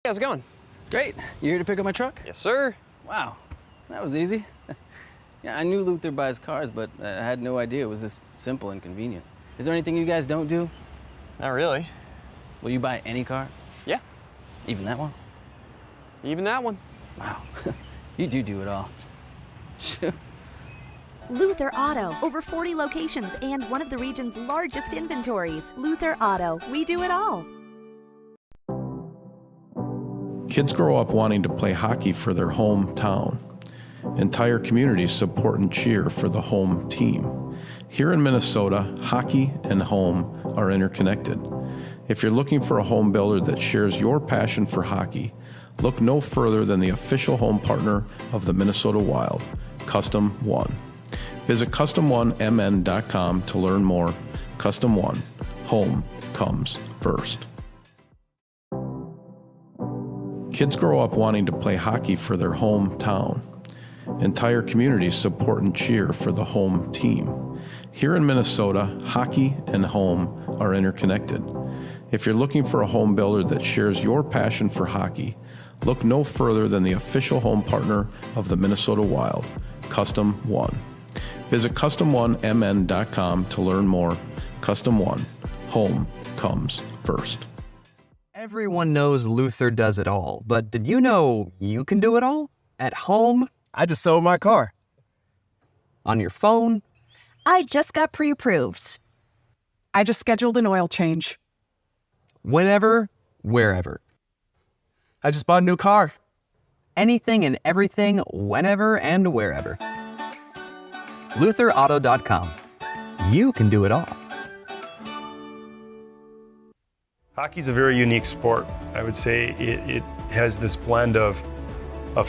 How's it going? Great. You here to pick up my truck? Yes, sir. Wow, that was easy. Yeah, I knew Luther buys cars, but I had no idea it was this simple and convenient. Is there anything you guys don't do? Not really. Will you buy any car? Yeah. Even that one? Even that one. Wow, you do it all. Shoot. Luther Auto, over 40 locations and one of the region's largest inventories. Luther Auto, we do it all. Kids grow up wanting to play hockey for their hometown. Entire communities support and cheer for the home team. Here in Minnesota, hockey and home are interconnected. If you're looking for a home builder that shares your passion for hockey, look no further than the official home partner of the Minnesota Wild, Custom One. Visit CustomOneMN.com to learn more. Custom One, home comes first. Kids grow up wanting to play hockey for their hometown. Entire communities support and cheer for the home team. Here in Minnesota, hockey and home are interconnected. If you're looking for a home builder that shares your passion for hockey, look no further than the official home partner of the Minnesota Wild, Custom One. Visit CustomOneMN.com to learn more. Custom One, home comes first. Everyone knows Luther does it all, but did you know you can do it all? At home? I just sold my car. On your phone? I just got pre-approved. I just scheduled an oil change. Whenever, wherever. I just bought a new car. Anything and everything, whenever and wherever. LutherAuto.com. You can do it all. Hockey's a very unique sport. I would say it has this blend of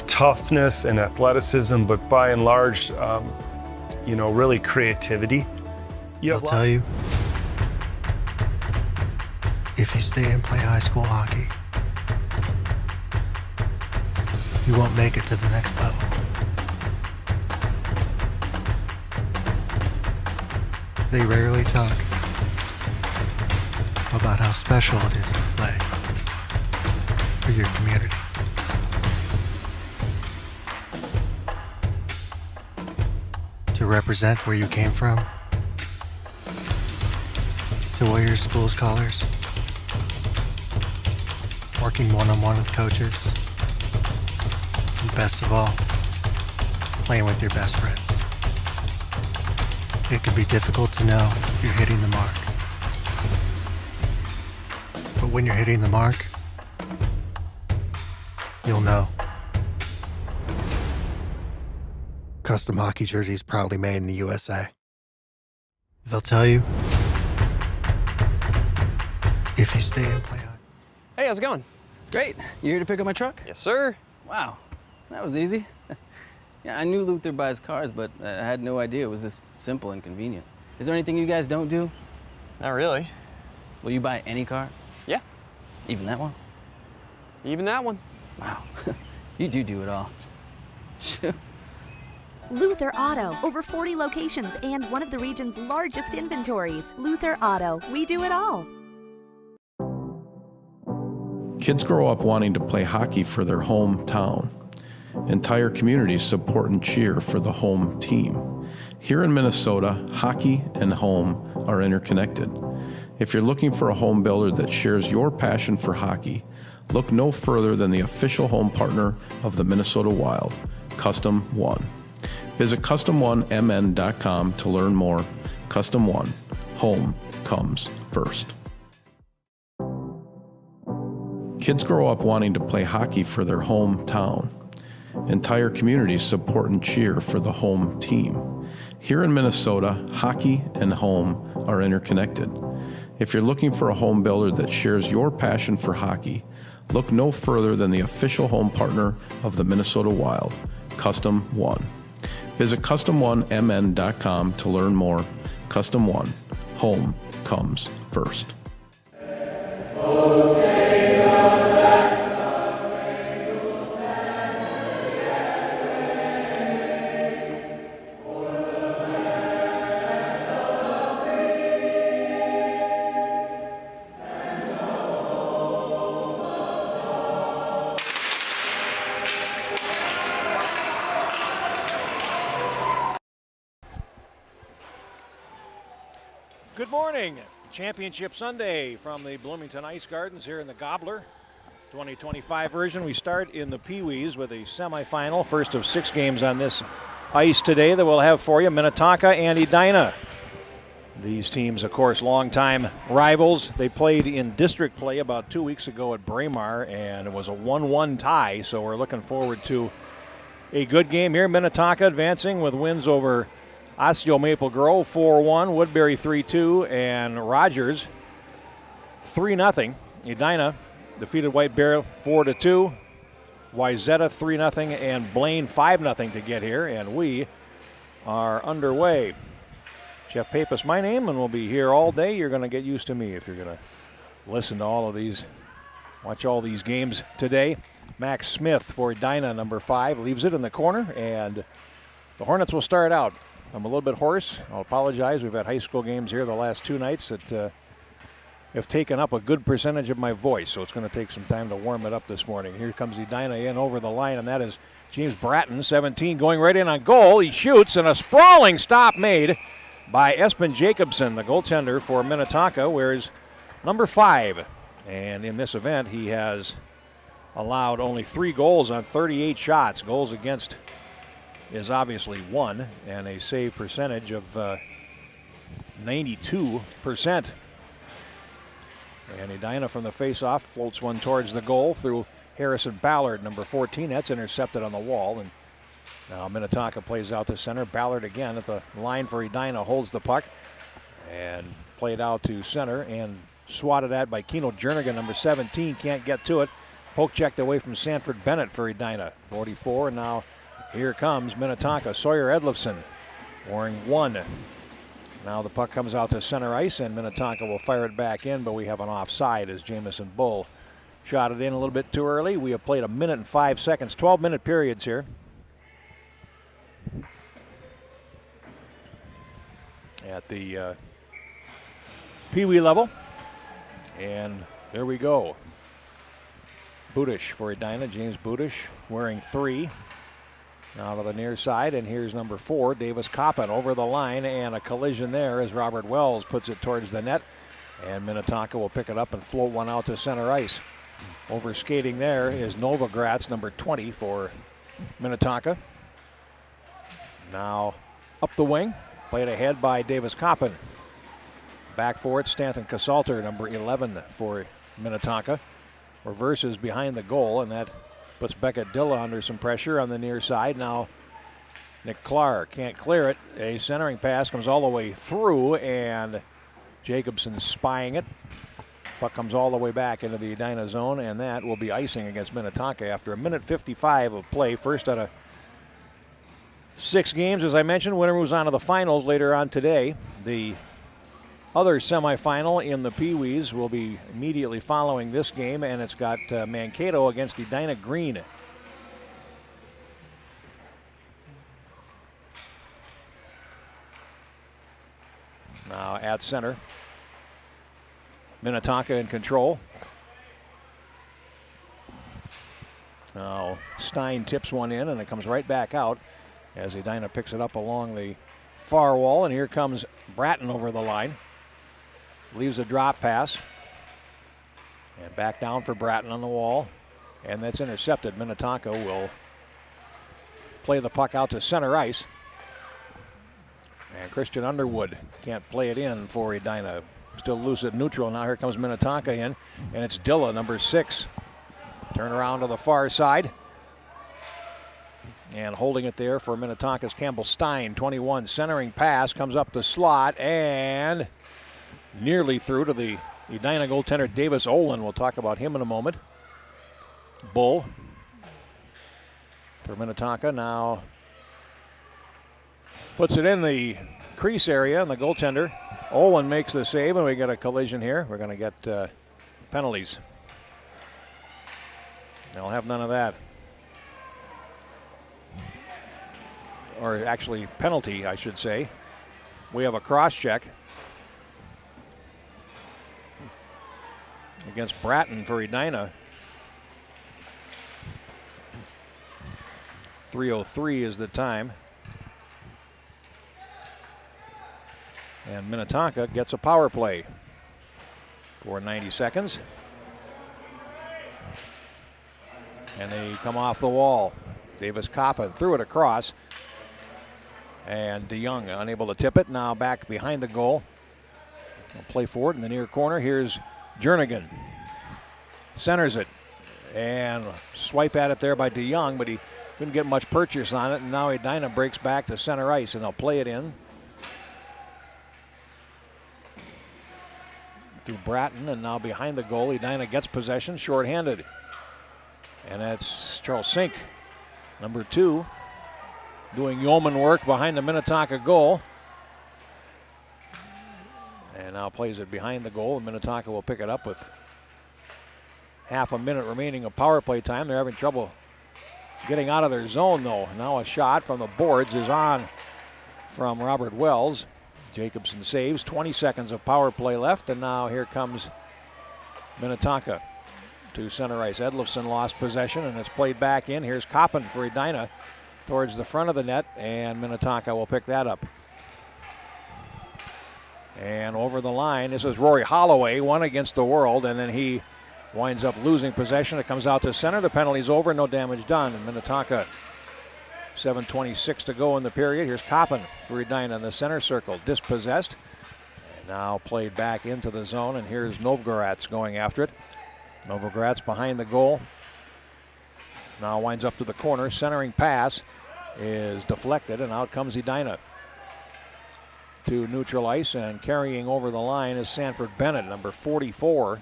toughness and athleticism, but by and large, really creativity. I'll tell you, if you stay and play high school hockey, you won't make it to the next level. They rarely talk about how special it is to play for your community. To represent where you came from, to wear your school's colors, working one-on-one with coaches, and best of all, playing with your best friends. It can be difficult to know if you're hitting the mark. But when you're hitting the mark, you'll know. Custom hockey jerseys proudly made in the USA. They'll tell you, if you stay and play hockey. Hey, how's it going? Great. You here to pick up my truck? Yes, sir. Wow, that was easy. Yeah, I knew Luther buys cars, but I had no idea it was this simple and convenient. Is there anything you guys don't do? Not really. Will you buy any car? Yeah. Even that one? Even that one. Wow, you do it all. Shoot. Luther Auto, over 40 locations and one of the region's largest inventories. Luther Auto, we do it all. Kids grow up wanting to play hockey for their hometown. Entire communities support and cheer for the home team. Here in Minnesota, hockey and home are interconnected. If you're looking for a home builder that shares your passion for hockey, look no further than the official home partner of the Minnesota Wild, Custom One. Visit CustomOneMN.com to learn more. Custom One, home comes first. Kids grow up wanting to play hockey for their hometown. Entire communities support and cheer for the home team. Here in Minnesota, hockey and home are interconnected. If you're looking for a home builder that shares your passion for hockey, look no further than the official home partner of the Minnesota Wild, Custom One. Visit CustomOneMN.com to learn more. Custom One, home comes first. Good morning. Championship Sunday from the Bloomington Ice Gardens here in the Gobbler 2025 version. We start in the Pee Wees with a semifinal, first of 6 games on this ice today that we'll have for you. Minnetonka and Edina. These teams, of course, longtime rivals. They played in district play about 2 weeks ago at Braemar, and it was a 1-1 tie, so we're looking forward to a good game here. Minnetonka advancing with wins over Osseo Maple Grove 4-1, Woodbury 3-2, and Rogers 3-0. Edina defeated White Bear 4-2, Wayzata 3-0, and Blaine 5-0 to get here, and we are underway. Jeff Pappas, my name, and we'll be here all day. You're going to get used to me if you're going to listen to all of these, watch all these games today. Max Smith for Edina, number 5, leaves it in the corner, and the Hornets will start out. I'm a little bit hoarse. I'll apologize. We've had high school games here the last 2 nights that have taken up a good percentage of my voice, so it's going to take some time to warm it up this morning. Here comes Edina in over the line, and that is James Bratton, 17, going right in on goal. He shoots, and a sprawling stop made by Espen Jacobson, the goaltender for Minnetonka, wears number 5. And in this event, he has allowed only 3 goals on 38 shots. Goals against is obviously 1, and a save percentage of 92%. And Edina from the faceoff floats one towards the goal through Harrison Ballard, number 14. That's intercepted on the wall, and now Minnetonka plays out to center. Ballard again at the line for Edina, holds the puck and played out to center and swatted at by Keno Jernigan, number 17. Can't get to it. Poke checked away from Sanford Bennett for Edina, 44. And now here comes Minnetonka. Sawyer Edlifson wearing 1. Now the puck comes out to center ice, and Minnetonka will fire it back in, but we have an offside as Jamison Bull shot it in a little bit too early. We have played 1 minute and 5 seconds, 12-minute periods here. At the Pee Wee level. And there we go. Budish for Edina, James Budish wearing 3. Now to the near side, and here's number 4, Davis Coppin over the line, and a collision there as Robert Wells puts it towards the net. And Minnetonka will pick it up and float one out to center ice. Over skating there is Novogratz, number 20 for Minnetonka. Now up the wing. Played ahead by Davis Coppin. Back for it, Stanton Casalter, number 11 for Minnetonka. Reverses behind the goal, and that puts Beckett Dilla under some pressure on the near side. Now Nick Clark can't clear it. A centering pass comes all the way through, and Jacobson spying it. Puck comes all the way back into the Edina zone, and that will be icing against Minnetonka after 1 minute 55 of play. First out of 6 games, as I mentioned. Winner moves on to the finals later on today. The other semifinal in the Pee Wees will be immediately following this game, and it's got Mankato against Edina Green. Now at center, Minnetonka in control. Now Stein tips one in, and it comes right back out as Edina picks it up along the far wall, and here comes Bratton over the line. Leaves a drop pass. And back down for Bratton on the wall. And that's intercepted. Minnetonka will play the puck out to center ice. And Christian Underwood can't play it in for Edina. Still loose at neutral. Now here comes Minnetonka in. And it's Dilla, number 6. Turn around to the far side. And holding it there for Minnetonka's Campbell Stein, 21. Centering pass comes up the slot and nearly through to the Edina goaltender Davis Olin. We'll talk about him in a moment. Bull for Minnetonka now puts it in the crease area, and the goaltender Olin makes the save, and we get a collision here. We're going to get penalties. They'll have none of that. Or actually penalty, I should say. We have a cross check against Bratton for Edina. 3:03 is the time. And Minnetonka gets a power play for 90 seconds. And they come off the wall. Davis Coppin threw it across. And DeYoung unable to tip it. Now back behind the goal. They'll play forward in the near corner. Here's Jernigan. Centers it. And swipe at it there by DeYoung, but he couldn't get much purchase on it. And now Edina breaks back to center ice, and they'll play it in through Bratton, and now behind the goal. Edina gets possession, shorthanded. And that's Charles Sink, number 2, doing yeoman work behind the Minnetonka goal. And now plays it behind the goal, and Minnetonka will pick it up with half a minute remaining of power play time. They're having trouble getting out of their zone, though. Now a shot from the boards is on from Robert Wells. Jacobson saves. 20 seconds of power play left, and now here comes Minnetonka to center ice. Edlofsson lost possession, and it's played back in. Here's Coppin for Edina towards the front of the net, and Minnetonka will pick that up. And over the line, this is Rory Holloway, one against the world, and then he winds up losing possession. It comes out to center. The penalty's over, no damage done. And Minnetonka, 7:26 to go in the period. Here's Coppin for Edina in the center circle, dispossessed. And now played back into the zone, and here's Novgorod's going after it. Novograd's behind the goal. Now winds up to the corner. Centering pass is deflected, and out comes Edina to neutral ice, and carrying over the line is Sanford Bennett, number 44.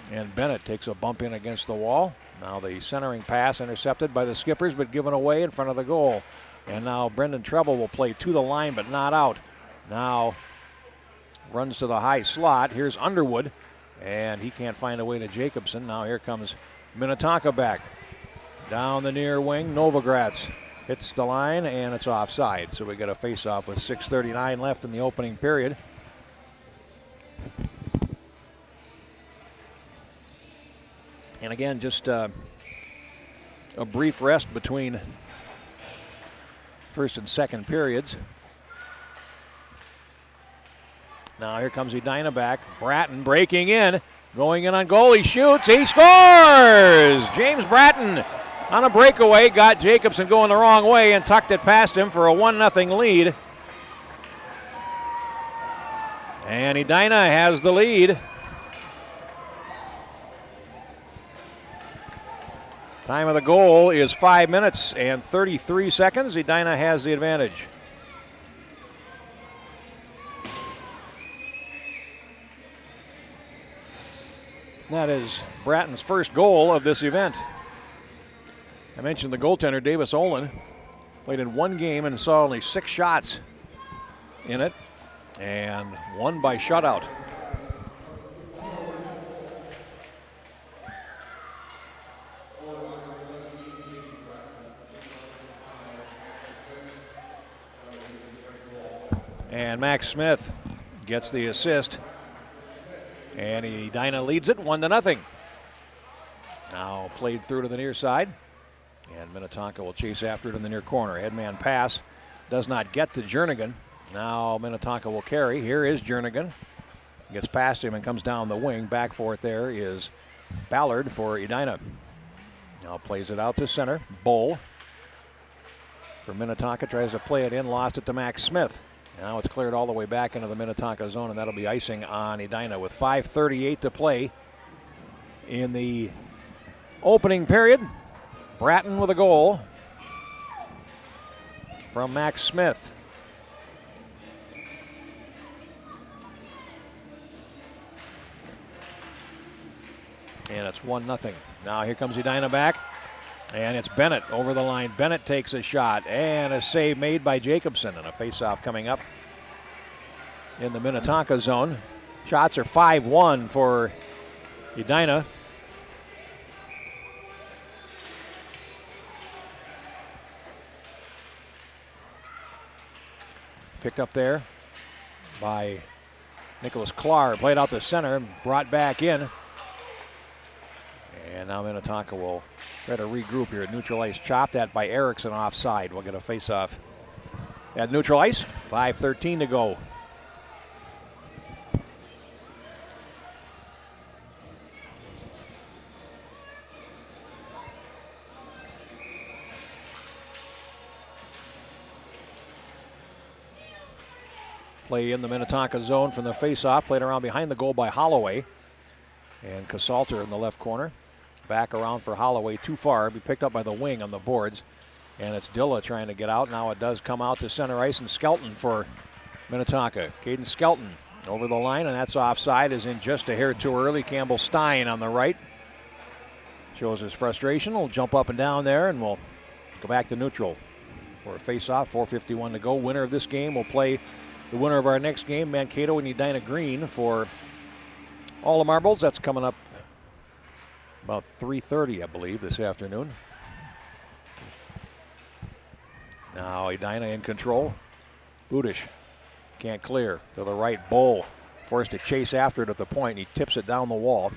And Bennett takes a bump in against the wall. Now the centering pass intercepted by the Skippers, but given away in front of the goal. And now Brendan Treble will play to the line, but not out. Now runs to the high slot. Here's Underwood, and he can't find a way to Jacobson. Now here comes Minnetonka back. Down the near wing, Novogratz hits the line, and it's offside. So we get a face-off with 6:39 left in the opening period. And again, just a brief rest between first and second periods. Now here comes Edina back. Bratton breaking in, going in on goal. He shoots, he scores! James Bratton on a breakaway, got Jacobson going the wrong way and tucked it past him for a 1-0 lead. And Edina has the lead. Time of the goal is 5 minutes and 33 seconds. Edina has the advantage. That is Bratton's first goal of this event. I mentioned the goaltender, Davis Olin, played in one game and saw only 6 shots in it, and won by shutout. And Max Smith gets the assist, and Edina leads it 1-0. Now played through to the near side, and Minnetonka will chase after it in the near corner. Headman pass does not get to Jernigan. Now Minnetonka will carry. Here is Jernigan. Gets past him and comes down the wing. Back for it there is Ballard for Edina. Now plays it out to center. Bull for Minnetonka, tries to play it in, lost it to Max Smith. Now it's cleared all the way back into the Minnetonka zone, and that'll be icing on Edina with 5:38 to play in the opening period. Bratton with a goal from Max Smith. And it's 1-0. Now here comes Edina back, and it's Bennett over the line. Bennett takes a shot, and a save made by Jacobson, and a faceoff coming up in the Minnetonka zone. Shots are 5-1 for Edina. Picked up there by Nicholas Klar. Played out to center, brought back in. And now Minnetonka will try to regroup here. Neutral ice chopped at by Erickson offside. We'll get a face-off at neutral ice. 5:13 to go Play in the Minnetonka zone from the faceoff, played around behind the goal by Holloway. And Casalter in the left corner. Back around for Holloway, too far. Be picked up by the wing on the boards. And it's Dilla trying to get out. Now it does come out to center ice, and Skelton for Minnetonka. Caden Skelton over the line, and that's offside, is in just a hair too early. Campbell Stein on the right. Shows his frustration. Will jump up and down there, and we'll go back to neutral for a face-off. 4:51 to go. Winner of this game will play the winner of our next game, Mankato and Edina Green, for all the marbles. That's coming up about 3:30, I believe, this afternoon. Now Edina in control. Budish can't clear to the right. Bull forced to chase after it at the point. He tips it down the wall.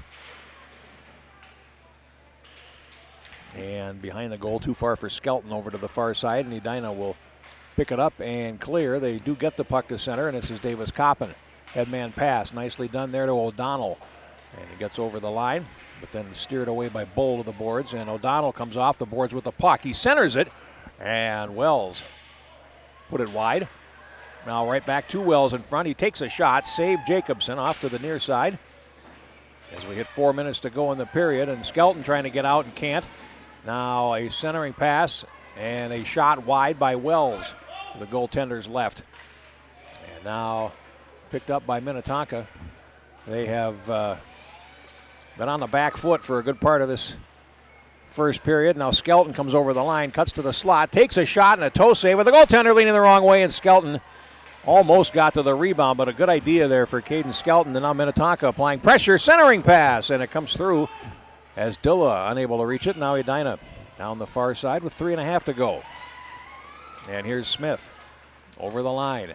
And behind the goal, too far for Skelton over to the far side, and Edina will pick it up and clear. They do get the puck to center, and this is Davis Coppin. Headman pass, nicely done there to O'Donnell. And he gets over the line, but then steered away by Bull to the boards, and O'Donnell comes off the boards with the puck. He centers it, and Wells put it wide. Now right back to Wells in front. He takes a shot, saved Jacobson off to the near side. As we hit 4 minutes to go in the period, and Skelton trying to get out and can't. Now a centering pass and a shot wide by Wells to the goaltender's left. And now picked up by Minnetonka. They have been on the back foot for a good part of this first period. Now Skelton comes over the line, cuts to the slot, takes a shot and a toe save with the goaltender leaning the wrong way, and Skelton almost got to the rebound, but a good idea there for Caden Skelton. And now Minnetonka applying pressure, centering pass, and it comes through as Dilla unable to reach it. Now Edina down the far side with 3.5 to go. And here's Smith over the line.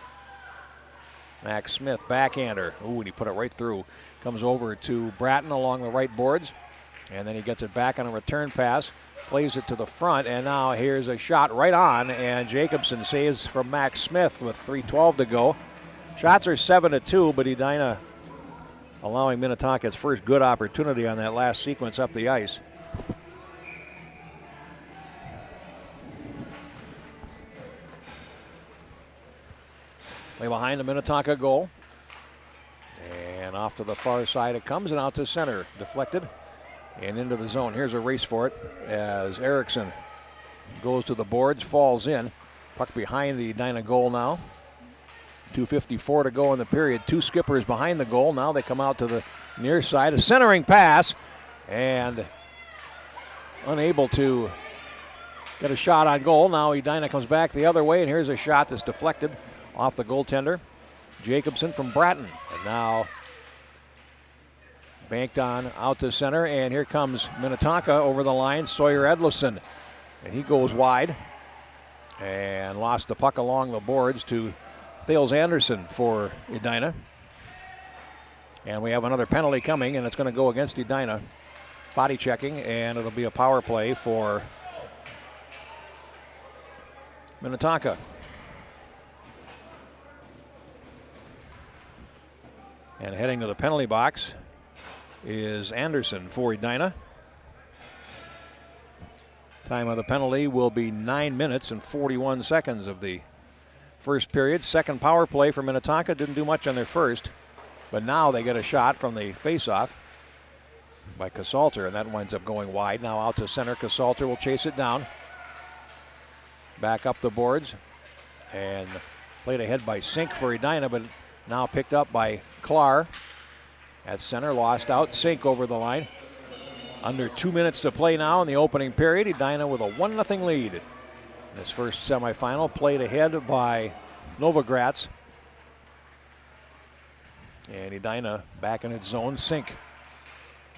Max Smith, backhander. Ooh, and he put it right through. Comes over to Bratton along the right boards. And then he gets it back on a return pass. Plays it to the front. And now here's a shot right on. And Jacobson saves from Max Smith with 3:12 to go. Shots are 7-2, but Edina allowing Minnetonka its first good opportunity on that last sequence up the ice. Way behind the Minnetonka goal. And off to the far side it comes, and out to center. Deflected and into the zone. Here's a race for it as Erickson goes to the boards, falls in. Puck behind the Edina goal now. 2:54 to go in the period. Two skippers behind the goal. Now they come out to the near side. A centering pass, and unable to get a shot on goal. Now Edina comes back the other way, and here's a shot that's deflected off the goaltender. Jacobson from Bratton. And now banked on out to center, and here comes Minnetonka over the line. Sawyer Edlefson, and he goes wide and lost the puck along the boards to Thales Anderson for Edina. And we have another penalty coming, and it's going to go against Edina. Body checking, and it'll be a power play for Minnetonka. And heading to the penalty box is Anderson for Edina. Time of the penalty will be 9 minutes and 41 seconds of the first period. Second power play for Minnetonka. Didn't do much on their first, but now they get a shot from the faceoff by Casalter, and that winds up going wide. Now out to center. Casalter will chase it down. Back up the boards, and played ahead by Sink for Edina, but now picked up by Klar at center. Lost out. Sink over the line. Under 2 minutes to play now in the opening period. Edina with a 1-0 lead in this first semifinal. Played ahead by Novogratz. And Edina back in its zone. Sink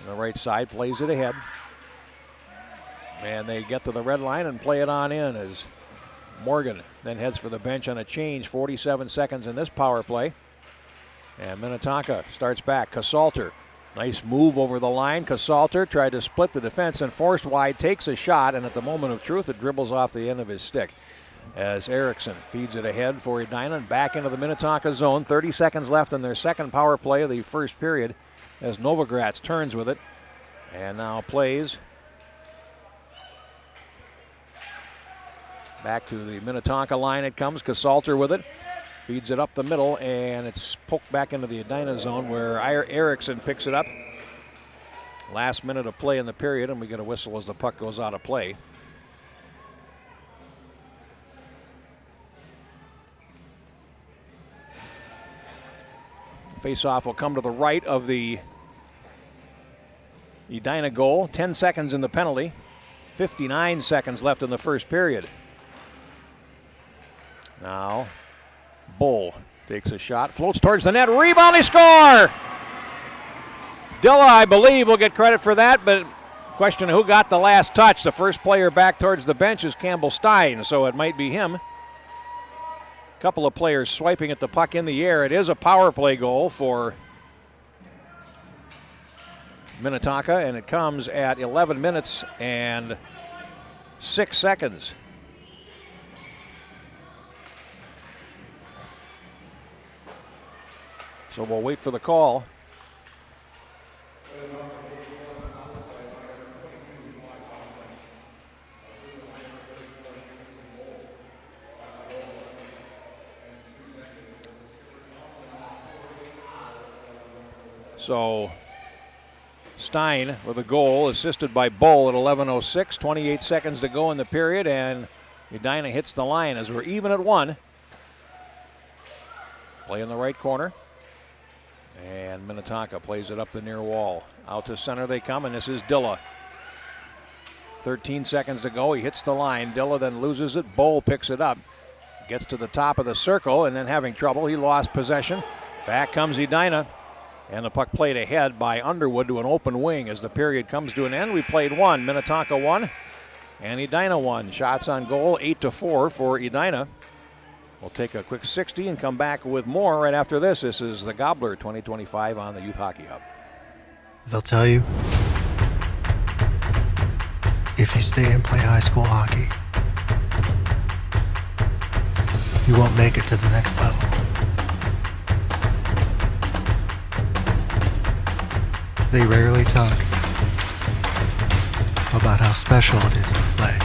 on the right side plays it ahead. And they get to the red line and play it on in as Morgan then heads for the bench on a change. 47 seconds in this power play. And Minnetonka starts back. Casalter. Nice move over the line. Casalter tried to split the defense and forced wide, takes a shot, and at the moment of truth, it dribbles off the end of his stick as Erickson feeds it ahead for Edina and back into the Minnetonka zone. 30 seconds left in their second power play of the first period as Novogratz turns with it and now plays back to the Minnetonka line. It comes. Casalter with it. Feeds it up the middle, and it's poked back into the Edina zone where Erickson picks it up. Last minute of play in the period, and we get a whistle as the puck goes out of play. Face-off will come to the right of the Edina goal. 10 seconds in the penalty. 59 seconds left in the first period. Now, Bull takes a shot, floats towards the net, rebound, he score! Dilla, I believe, will get credit for that, but question who got the last touch. The first player back towards the bench is Campbell Stein, so it might be him. A couple of players swiping at the puck in the air. It is a power play goal for Minnetonka, and it comes at 11 minutes and 6 seconds. So we'll wait for the call. So Stein with a goal, assisted by Bull at 11:06. 28 seconds to go in the period, and Edina hits the line as we're even at 1. Play in the right corner. And Minnetonka plays it up the near wall. Out to center they come, and this is Dilla. 13 seconds to go. He hits the line. Dilla then loses it. Bull picks it up. Gets to the top of the circle, and then having trouble. He lost possession. Back comes Edina. And the puck played ahead by Underwood to an open wing as the period comes to an end. We played 1. Minnetonka 1. And Edina 1. Shots on goal, 8-4 for Edina. We'll take a quick 60 and come back with more right after this. This is the Gobbler 2025 on the Youth Hockey Hub. They'll tell you, if you stay and play high school hockey, you won't make it to the next level. They rarely talk about how special it is to play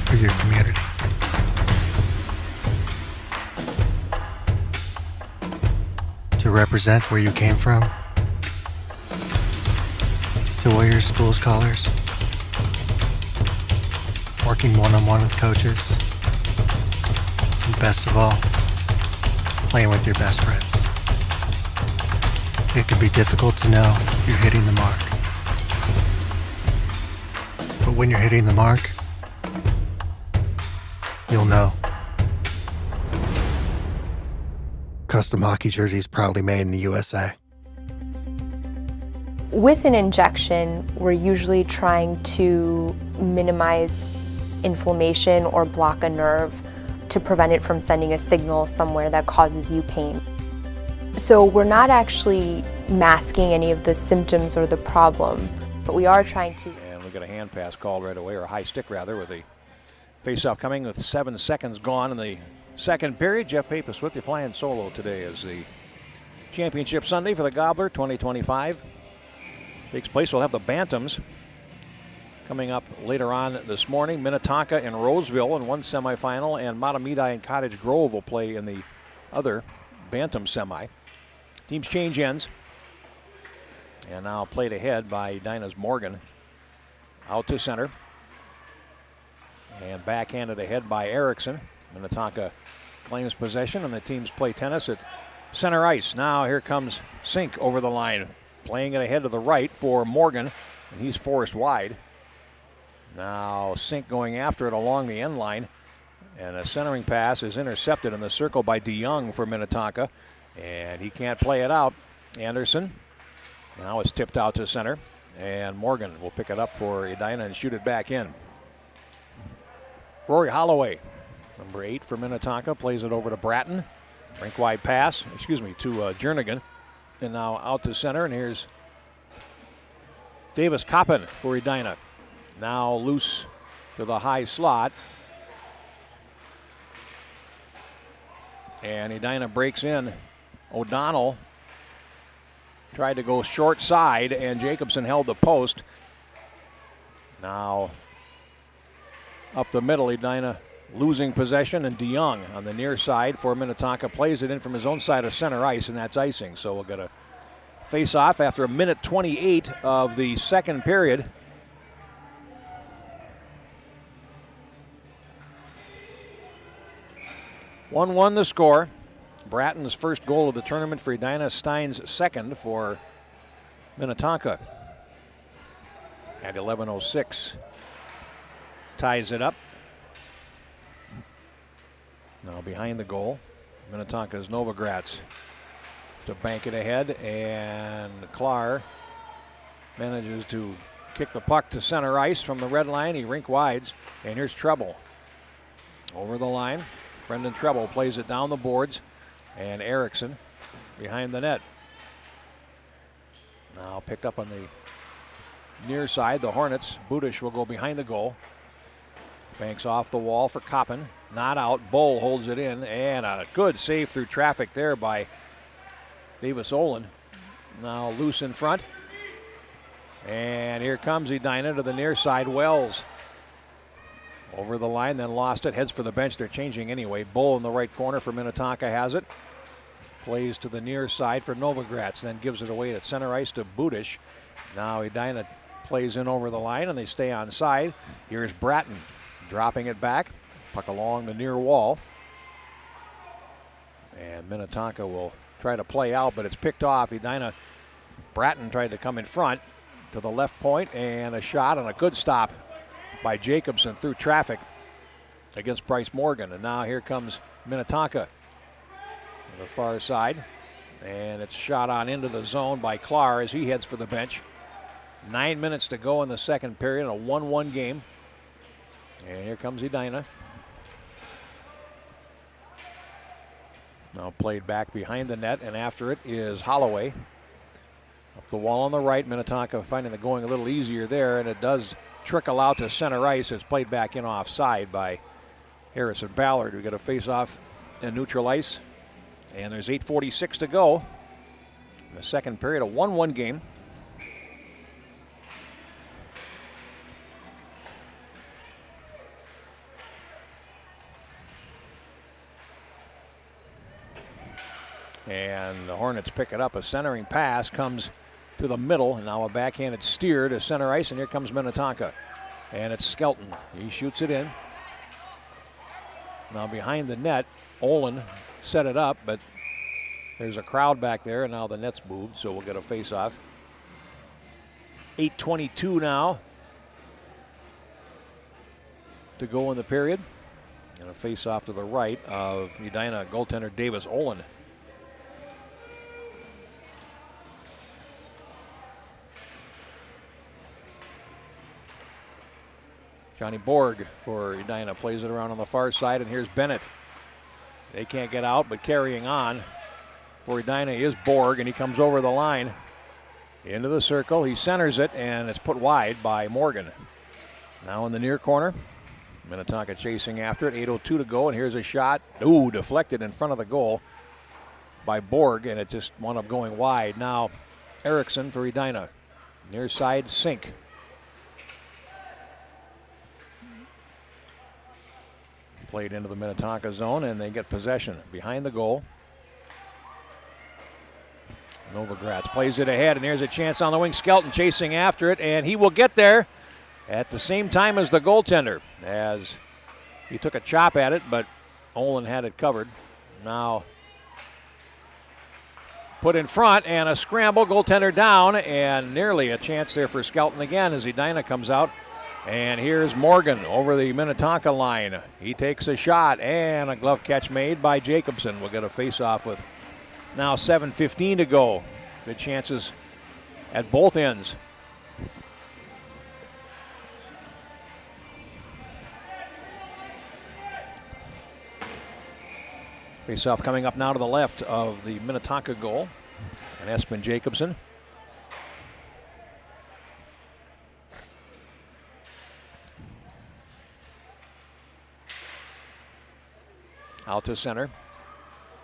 for your community. To represent where you came from, to wear your school's colors, working one-on-one with coaches, and best of all, playing with your best friends. It can be difficult to know if you're hitting the mark. But when you're hitting the mark, you'll know. Custom hockey jerseys proudly made in the USA. With an injection, we're usually trying to minimize inflammation or block a nerve to prevent it from sending a signal somewhere that causes you pain. So we're not actually masking any of the symptoms or the problem, but we are trying to. And we got a hand pass called right away, or a high stick rather, with a face-off coming with 7 seconds gone in the second period. Jeff Papis with you, flying solo today as the championship Sunday for the Gobbler 2025 takes place. We'll have the Bantams coming up later on this morning. Minnetonka and Roseville in one semifinal, and Matamidi and Cottage Grove will play in the other Bantam semi. Teams change ends. And now played ahead by Edina's Morgan. Out to center. And backhanded ahead by Erickson. Minnetonka claims possession, and the teams play tennis at center ice. Now here comes Sink over the line. Playing it ahead to the right for Morgan, and he's forced wide. Now Sink going after it along the end line. And a centering pass is intercepted in the circle by DeYoung for Minnetonka. And he can't play it out. Anderson. Now it's tipped out to center. And Morgan will pick it up for Edina and shoot it back in. Rory Holloway, number 8 for Minnetonka, plays it over to Bratton. Rink wide pass, to Jernigan. And now out to center, and here's Davis Coppin for Edina. Now loose to the high slot. And Edina breaks in. O'Donnell tried to go short side, and Jacobson held the post. Now up the middle, Edina losing possession, and DeYoung on the near side for Minnetonka plays it in from his own side of center ice, and that's icing. So we'll get a face-off after a minute 28 of the second period. (1-1) the score. Bratton's first goal of the tournament for Edina, Stein's second for Minnetonka. At 11:06. Ties it up. Now behind the goal, Minnetonka's Novogratz to bank it ahead, and Klar manages to kick the puck to center ice from the red line. He rink wides, and here's Treble over the line. Brendan Treble plays it down the boards, and Erickson behind the net. Now picked up on the near side. The Hornets, Budish will go behind the goal. Banks off the wall for Koppen. Not out. Bull holds it in, and a good save through traffic there by Davis Olin. Now loose in front. And here comes Edina to the near side. Wells over the line, then lost it. Heads for the bench. They're changing anyway. Bull in the right corner for Minnetonka has it. Plays to the near side for Novogratz, then gives it away at center ice to Budish. Now Edina plays in over the line, and they stay on side. Here's Bratton dropping it back. Puck along the near wall. And Minnetonka will try to play out, but it's picked off. Edina, Bratton tried to come in front to the left point, and a shot and a good stop by Jacobson through traffic against Bryce Morgan. And now here comes Minnetonka on the far side. And it's shot on into the zone by Klar as he heads for the bench. 9 minutes to go in the second period, a 1-1 game. And here comes Edina. Now played back behind the net, and after it is Holloway. Up the wall on the right, Minnetonka finding the going a little easier there, and it does trickle out to center ice. It's played back in offside by Harrison Ballard. We got a face-off in neutral ice, and there's 8:46 to go in the second period, a 1-1 game. And the Hornets pick it up. A centering pass comes to the middle, and now a backhanded steer to center ice, and here comes Minnetonka. And it's Skelton. He shoots it in. Now behind the net, Olin set it up, but there's a crowd back there, and now the net's moved, so we'll get a face-off. 8:22 now to go in the period. And a face-off to the right of Edina goaltender Davis Olin. Johnny Borg for Edina plays it around on the far side, and here's Bennett. They can't get out, but carrying on for Edina is Borg, and he comes over the line into the circle. He centers it, and it's put wide by Morgan. Now in the near corner, Minnetonka chasing after it. 8:02 to go, and here's a shot. Ooh, deflected in front of the goal by Borg, and it just wound up going wide. Now Erickson for Edina. Near side sink. Played into the Minnetonka zone, and they get possession behind the goal. Novogratz plays it ahead, and here's a chance on the wing. Skelton chasing after it, and he will get there at the same time as the goaltender, as he took a chop at it, but Olin had it covered. Now put in front, and a scramble, goaltender down, and nearly a chance there for Skelton again as Edina comes out. And here's Morgan over the Minnetonka line. He takes a shot, and a glove catch made by Jacobson. We'll get a face-off with now 7:15 to go. Good chances at both ends. Face-off coming up now to the left of the Minnetonka goal. And Espen Jacobson. Out to center.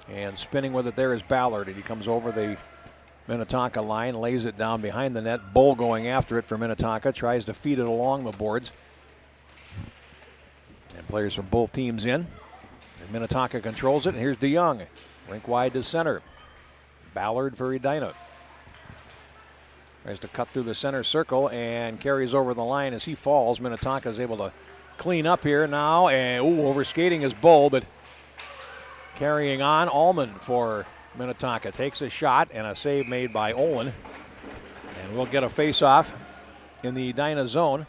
And spinning with it there is Ballard. And he comes over the Minnetonka line, lays it down behind the net. Bull going after it for Minnetonka. Tries to feed it along the boards. And Players from both teams in. And Minnetonka controls it, and here's DeYoung. Rink wide to center. Ballard for Edina. Tries to cut through the center circle and carries over the line as he falls. Minnetonka is able to clean up here now, and overskating his Bull, but carrying on. Allman for Minnetonka takes a shot, and a save made by Olin. And we'll get a face-off in the Edina zone.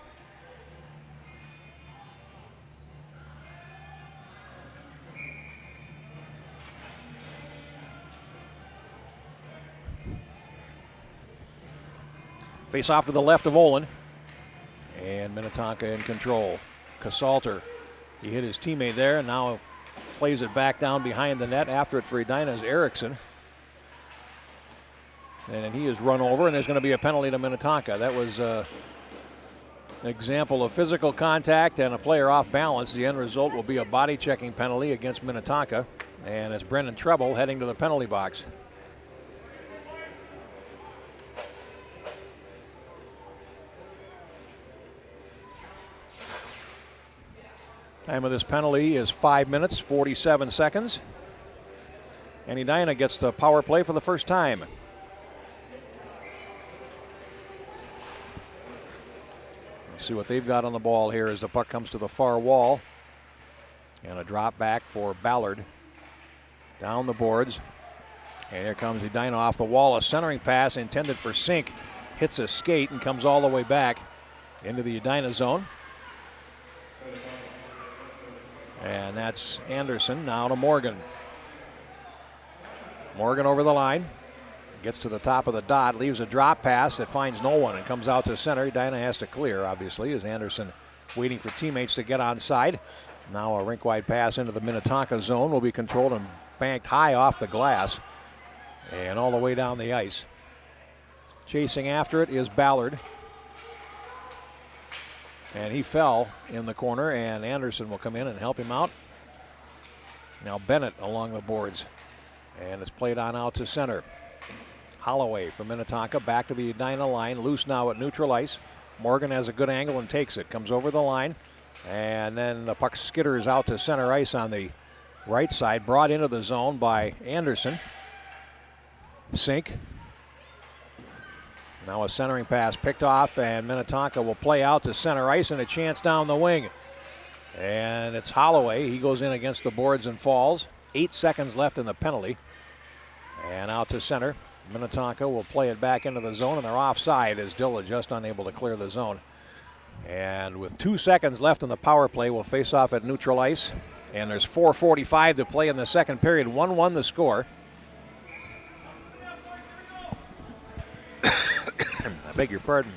Face off to the left of Olin. And Minnetonka in control. Casalter, he hit his teammate there and now plays it back down behind the net. After it for Edina is Erickson. And he is run over, and there's going to be a penalty to Minnetonka. That was an example of physical contact and a player off balance. The end result will be a body checking penalty against Minnetonka. And it's Brendan Treble heading to the penalty box. Time of this penalty is 5 minutes, 47 seconds. And Edina gets the power play for the first time. Let's see what they've got on the ball here as the puck comes to the far wall. And a drop back for Ballard. Down the boards. And here comes Edina off the wall. A centering pass intended for Sink. Hits a skate and comes all the way back into the Edina zone. And that's Anderson now to Morgan. Morgan over the line. Gets to the top of the dot, leaves a drop pass that finds no one and comes out to center. Edina has to clear, obviously, as Anderson waiting for teammates to get onside. Now a rink-wide pass into the Minnetonka zone will be controlled and banked high off the glass and all the way down the ice. Chasing after it is Ballard. And he fell in the corner, and Anderson will come in and help him out. Now Bennett along the boards. And it's played on out to center. Holloway from Minnetonka back to the Edina line. Loose now at neutral ice. Morgan has a good angle and takes it. Comes over the line. And then the puck skitters out to center ice on the right side. Brought into the zone by Anderson. Sink. Now a centering pass picked off, and Minnetonka will play out to center ice and a chance down the wing. And it's Holloway. He goes in against the boards and falls. 8 seconds left in the penalty. And out to center. Minnetonka will play it back into the zone, and they're offside as Dilla just unable to clear the zone. And with 2 seconds left in the power play, we'll face off at neutral ice. And there's 4:45 to play in the second period. 1-1 the score. I beg your pardon.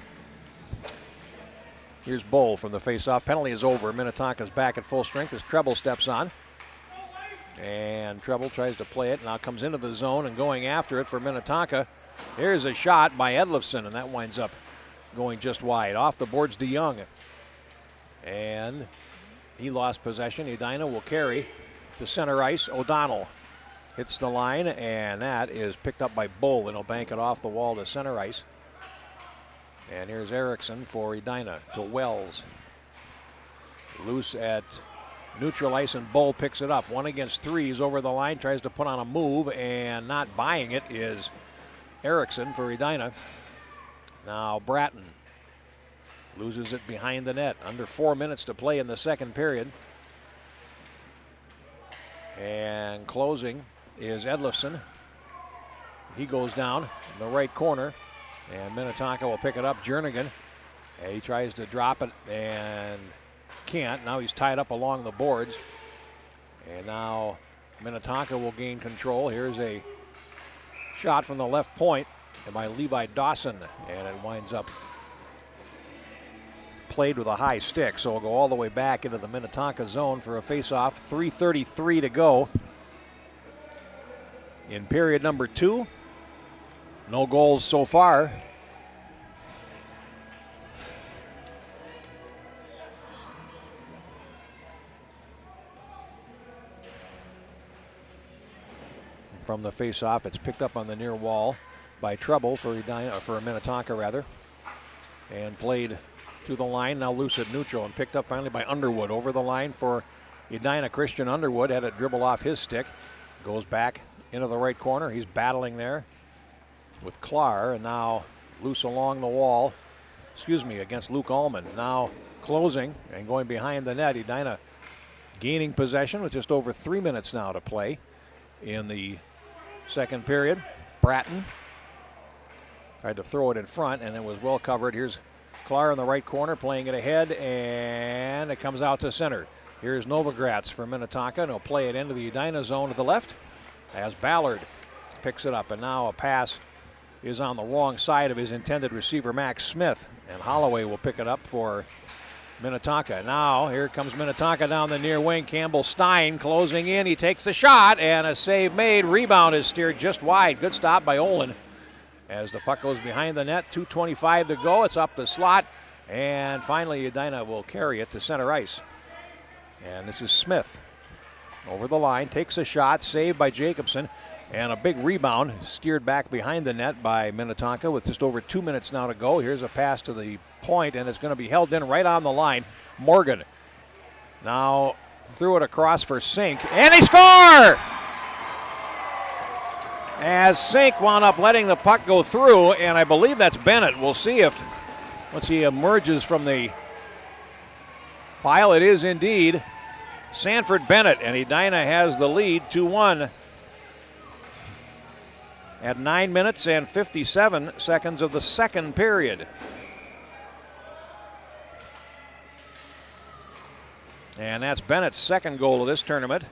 Here's Bull from the face-off. Penalty is over. Minnetonka's back at full strength as Treble steps on. And Treble tries to play it. Now comes into the zone and going after it for Minnetonka. Here's a shot by Edlifson, and that winds up going just wide. Off the boards, DeYoung. And he lost possession. Edina will carry to center ice. O'Donnell hits the line, and that is picked up by Bull, and he'll bank it off the wall to center ice. And here's Erickson for Edina to Wells. Loose at neutral ice, and Bull picks it up. 1 against 3. He's over the line, tries to put on a move, and not buying it is Erickson for Edina. Now Bratton loses it behind the net. Under 4 minutes to play in the second period. And closing is Edlifson. He goes down in the right corner, and Minnetonka will pick it up. Jernigan, and he tries to drop it and can't. Now he's tied up along the boards. And now Minnetonka will gain control. Here's a shot from the left point by Levi Dawson, and it winds up played with a high stick, so we'll go all the way back into the Minnetonka zone for a face-off. 3:33 to go in period number 2. No goals so far. From the face-off, it's picked up on the near wall by Treble for Minnetonka, and played to the line, now loose at neutral and picked up finally by Underwood. Over the line for Edina. Christian Underwood had it dribble off his stick. Goes back into the right corner. He's battling there with Klar, and now loose along the wall. Against Luke Allman. Now closing and going behind the net. Edina gaining possession with just over 3 minutes now to play in the second period. Bratton tried to throw it in front, and it was well covered. Here's Klar in the right corner playing it ahead, and it comes out to center. Here's Novogratz for Minnetonka, and he'll play it into the Edina zone to the left as Ballard picks it up. And now a pass is on the wrong side of his intended receiver, Max Smith, and Holloway will pick it up for Minnetonka. Now here comes Minnetonka down the near wing. Campbell Stein closing in. He takes the shot, and a save made. Rebound is steered just wide. Good stop by Olin as the puck goes behind the net. 2:25 to go. It's up the slot, and finally Edina will carry it to center ice. And this is Smith over the line, takes a shot, saved by Jacobson, and a big rebound steered back behind the net by Minnetonka with just over 2 minutes now to go. Here's a pass to the point, and it's going to be held in right on the line. Morgan now threw it across for Sink, and they score! As Sink wound up letting the puck go through, and I believe that's Bennett. We'll see if, once he emerges from the pile, it is indeed Sanford Bennett, and Edina has the lead 2-1 at 9 minutes and 57 seconds of the second period. And that's Bennett's second goal of this tournament.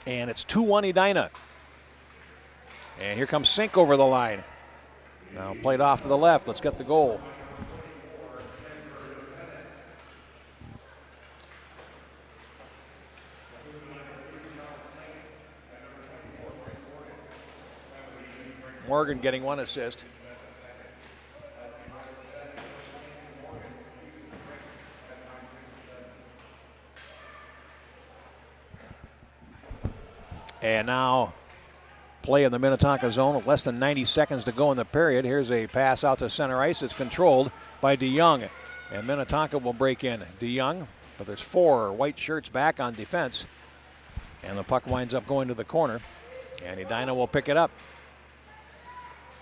And it's 2-1 Edina. And here comes Sink over the line. Now played off to the left. Let's get the goal. Morgan getting one assist. And now play in the Minnetonka zone with less than 90 seconds to go in the period. Here's a pass out to center ice. It's controlled by DeYoung. And Minnetonka will break in. DeYoung, but there's 4 white shirts back on defense. And the puck winds up going to the corner. And Edina will pick it up.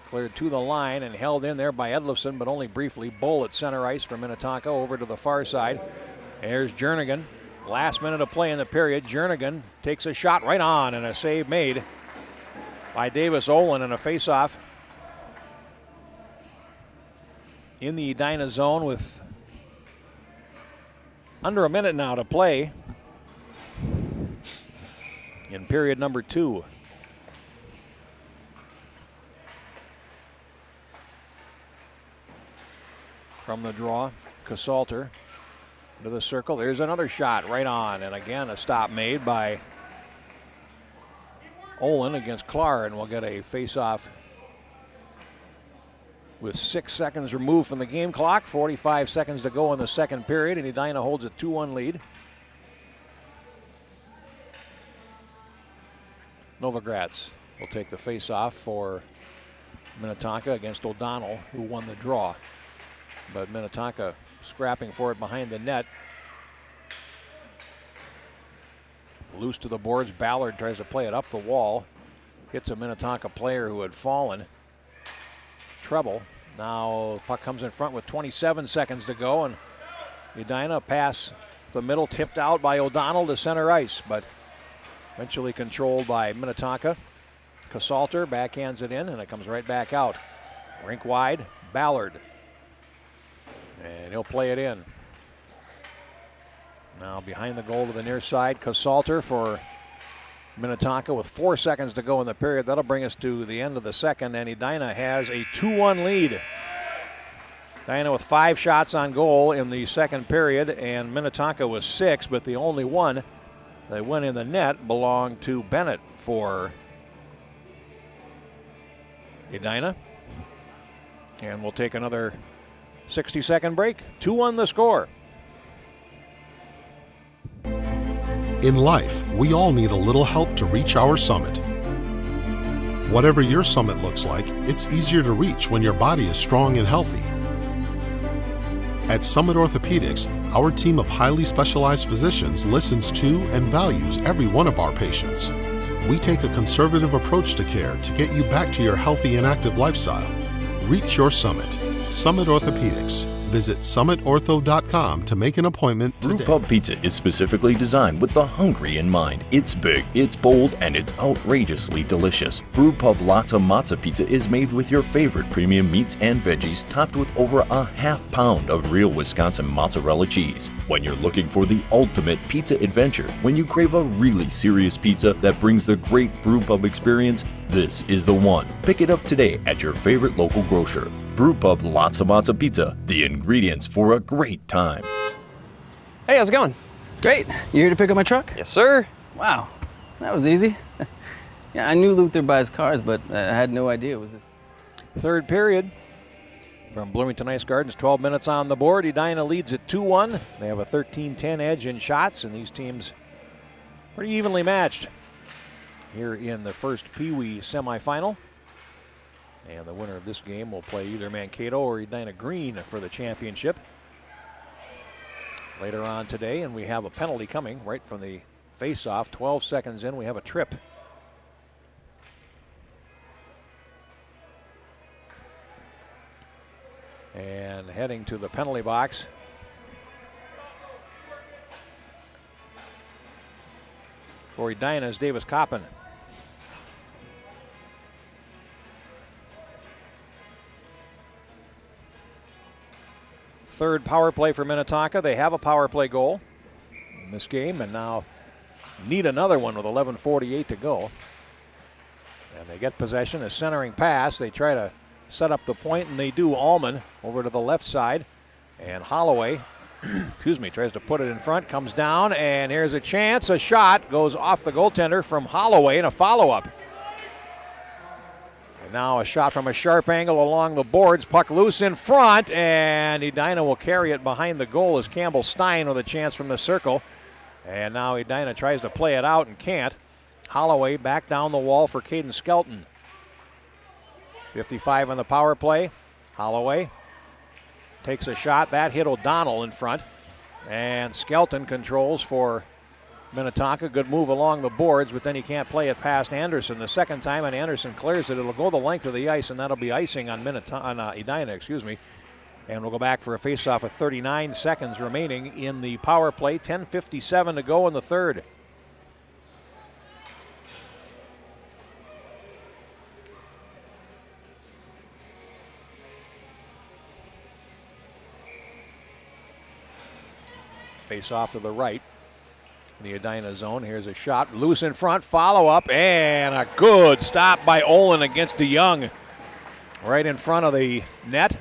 Cleared to the line and held in there by Edlefson, but only briefly. Bull at center ice for Minnetonka over to the far side. There's Jernigan. Last minute of play in the period. Jernigan takes a shot right on, and a save made by Davis Olin, and a face-off in the Edina zone with under a minute now to play in period number 2. From the draw, Casalter to the circle. There's another shot right on, and again a stop made by Olin against Klar, and we'll get a face-off with 6 seconds removed from the game clock. 45 seconds to go in the second period, and Edina holds a 2-1 lead. Novogratz will take the face-off for Minnetonka against O'Donnell, who won the draw. But Minnetonka scrapping for it behind the net. Loose to the boards. Ballard tries to play it up the wall. Hits a Minnetonka player who had fallen. Treble. Now the puck comes in front with 27 seconds to go, and Edina pass the middle, tipped out by O'Donnell to center ice, but eventually controlled by Minnetonka. Casalter backhands it in, and it comes right back out. Rink wide, Ballard. And he'll play it in. Now behind the goal to the near side, Casalter for Minnetonka with 4 seconds to go in the period. That'll bring us to the end of the second, and Edina has a 2-1 lead. Edina with 5 shots on goal in the second period, and Minnetonka was 6, but the only one that went in the net belonged to Bennett for Edina. And we'll take another 60-second break. 2-1 the score. In life, we all need a little help to reach our summit. Whatever your summit looks like, it's easier to reach when your body is strong and healthy. At Summit Orthopedics, our team of highly specialized physicians listens to and values every one of our patients. We take a conservative approach to care to get you back to your healthy and active lifestyle. Reach your summit. Summit Orthopedics. Visit summitortho.com to make an appointment today. Brewpub Pizza is specifically designed with the hungry in mind. It's big, it's bold, and it's outrageously delicious. Brewpub Latza Matza Pizza is made with your favorite premium meats and veggies, topped with over a half pound of real Wisconsin mozzarella cheese. When you're looking for the ultimate pizza adventure, when you crave a really serious pizza that brings the great Brewpub experience, this is the one. Pick it up today at your favorite local grocer. Brewpub Latza Matza Pizza, the ingredients for a great time. Hey, how's it going? Great. You here to pick up my truck? Yes, sir. Wow, that was easy. Yeah, I knew Luther buys cars, but I had no idea it was this. Third period from Bloomington Ice Gardens, 12 minutes on the board. Edina leads at 2-1. They have a 13-10 edge in shots, and these teams pretty evenly matched here in the first Pee Wee semifinal. And the winner of this game will play either Mankato or Edina Green for the championship later on today. And we have a penalty coming right from the face-off. 12 seconds in, we have a trip. And heading to the penalty box, for Edina is Davis Coppin. Third power play for Minnetonka. They have a power play goal in this game and now need another one with 11:48 to go. And they get possession, a centering pass. They try to set up the point, and they do. Allman over to the left side. And Holloway, excuse me, tries to put it in front, comes down, and here's a chance. A shot goes off the goaltender from Holloway and a follow-up. And now a shot from a sharp angle along the boards. Puck loose in front, and Edina will carry it behind the goal as Campbell Stein with a chance from the circle. And now Edina tries to play it out and can't. Holloway back down the wall for Caden Skelton. 55 on the power play. Holloway takes a shot. That hit O'Donnell in front. And Skelton controls for Minnetonka. Good move along the boards, but then he can't play it past Anderson the second time, and Anderson clears it. It'll go the length of the ice, and that'll be icing on Edina, excuse me. And we'll go back for a faceoff with 39 seconds remaining in the power play. 10:57 to go in the third. Face off to the right in the Edina zone. Here's a shot loose in front, follow up, and a good stop by Olin against DeYoung right in front of the net.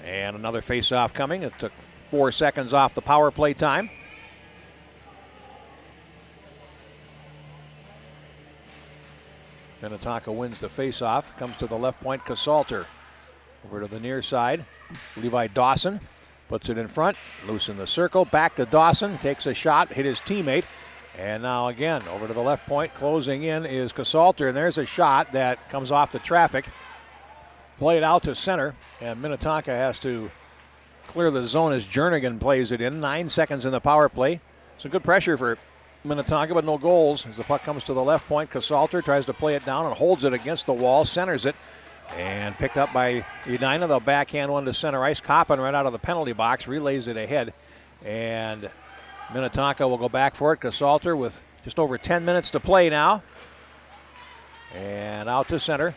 And another face off coming. It took 4 seconds off the power play time. Minnetonka wins the face off, comes to the left point. Casalter over to the near side. Levi Dawson puts it in front, loose in the circle, back to Dawson, takes a shot, hit his teammate, and now again over to the left point, closing in is Casalter, and there's a shot that comes off the traffic, played out to center, and Minnetonka has to clear the zone as Jernigan plays it in. 9 seconds in the power play. Some good pressure for Minnetonka, but no goals as the puck comes to the left point. Casalter tries to play it down and holds it against the wall, centers it, and picked up by Edina. They'll backhand one to center ice. Coppin right out of the penalty box, relays it ahead. And Minnetonka will go back for it. Casalter with just over 10 minutes to play now. And out to center.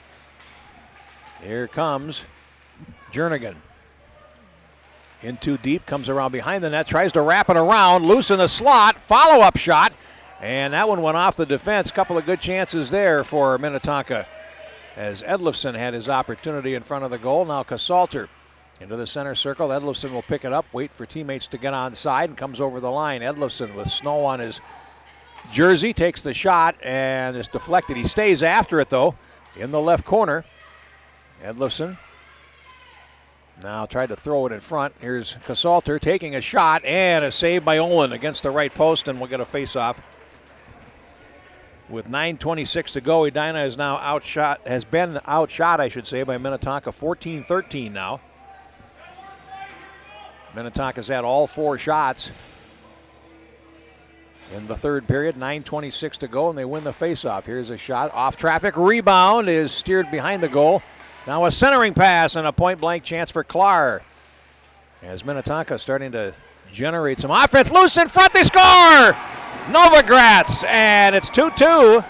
Here comes Jernigan. In too deep, comes around behind the net, tries to wrap it around, loose in the slot, follow-up shot. And that one went off the defense. Couple of good chances there for Minnetonka, as Edlifson had his opportunity in front of the goal. Now Casalter into the center circle. Edlifson will pick it up, wait for teammates to get on side, and comes over the line. Edlifson with snow on his jersey takes the shot, and it's deflected. He stays after it, though, in the left corner. Edlifson now tried to throw it in front. Here's Casalter taking a shot, and a save by Olin against the right post, and we'll get a face-off. With 9:26 to go, Edina has been outshot, I should say, by Minnetonka, 14-13 now. Minnetonka's had all 4 shots in the third period. 9:26 to go, and they win the faceoff. Here's a shot off traffic. Rebound is steered behind the goal. Now a centering pass and a point-blank chance for Klar. As Minnetonka starting to generate some offense. Loose in front, they score! Novogratz, and it's 2-2.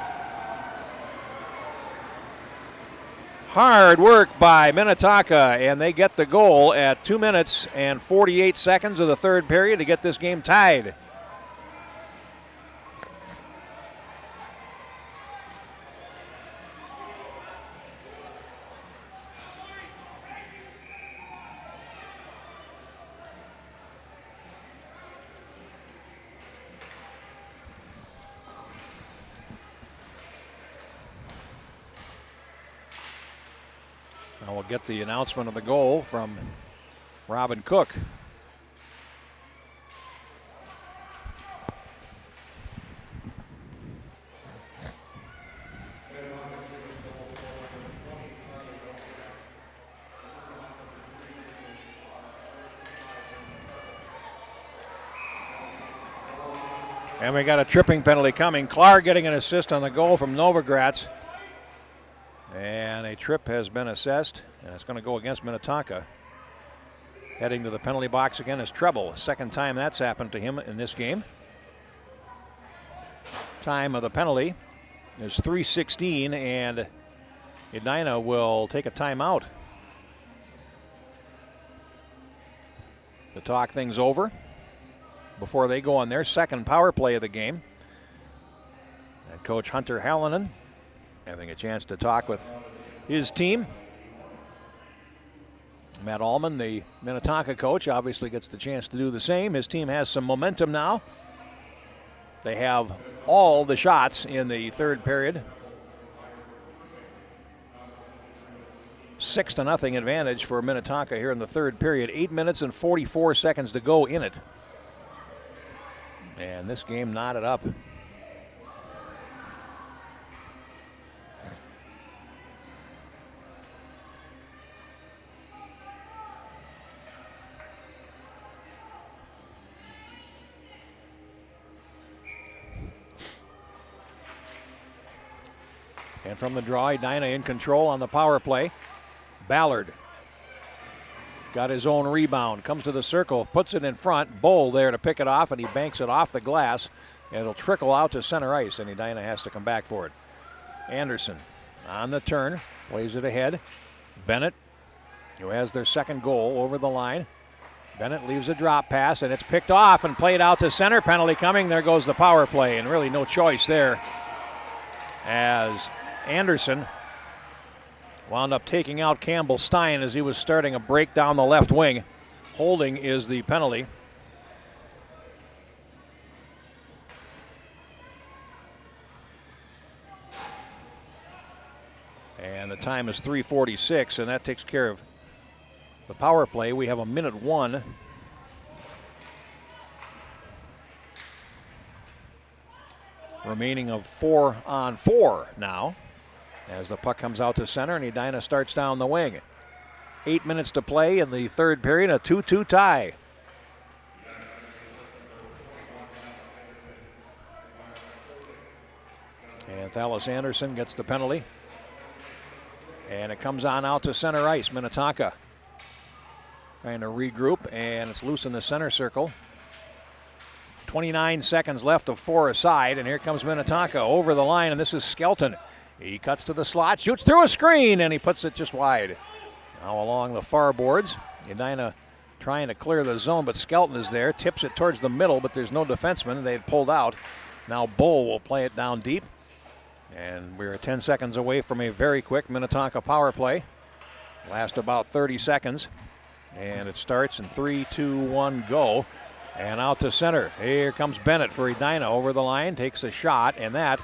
Hard work by Minnetonka, and they get the goal at 2 minutes and 48 seconds of the third period to get this game tied. Now we'll get the announcement of the goal from Robin Cook. And we got a tripping penalty coming. Klar getting an assist on the goal from Novogratz. And a trip has been assessed, and it's going to go against Minnetonka. Heading to the penalty box again is Treble. Second time that's happened to him in this game. Time of the penalty is 3:16, and Edina will take a timeout to talk things over before they go on their second power play of the game. And Coach Hunter Hallinan having a chance to talk with his team. Matt Allman, the Minnetonka coach, obviously gets the chance to do the same. His team has some momentum now. They have all the shots in the third period. 6-0 advantage for Minnetonka here in the third period. 8 minutes and 44 seconds to go in it. And this game knotted up. And from the draw, Edina in control on the power play. Ballard got his own rebound, comes to the circle, puts it in front. Bull there to pick it off, and he banks it off the glass. And it'll trickle out to center ice, and Edina has to come back for it. Anderson on the turn, plays it ahead. Bennett, who has their second goal, over the line. Bennett leaves a drop pass, and it's picked off and played out to center. Penalty coming. There goes the power play, and really no choice there, as Anderson wound up taking out Campbell Stein as he was starting a break down the left wing. Holding is the penalty. And the time is 3:46, and that takes care of the power play. We have a minute 1. Remaining of 4-on-4 now, as the puck comes out to center and Edina starts down the wing. 8 minutes to play in the third period, a 2-2 tie. And Thalos Anderson gets the penalty. And it comes on out to center ice. Minnetonka trying to regroup, and it's loose in the center circle. 29 seconds left of 4 aside, and here comes Minnetonka over the line, and this is Skelton. He cuts to the slot, shoots through a screen, and he puts it just wide. Now along the far boards, Edina trying to clear the zone, but Skelton is there, tips it towards the middle, but there's no defenseman. They had pulled out. Now Bull will play it down deep, and we're 10 seconds away from a very quick Minnetonka power play. Last about 30 seconds, and it starts in 3, 2, 1, go. And out to center. Here comes Bennett for Edina over the line, takes a shot, and that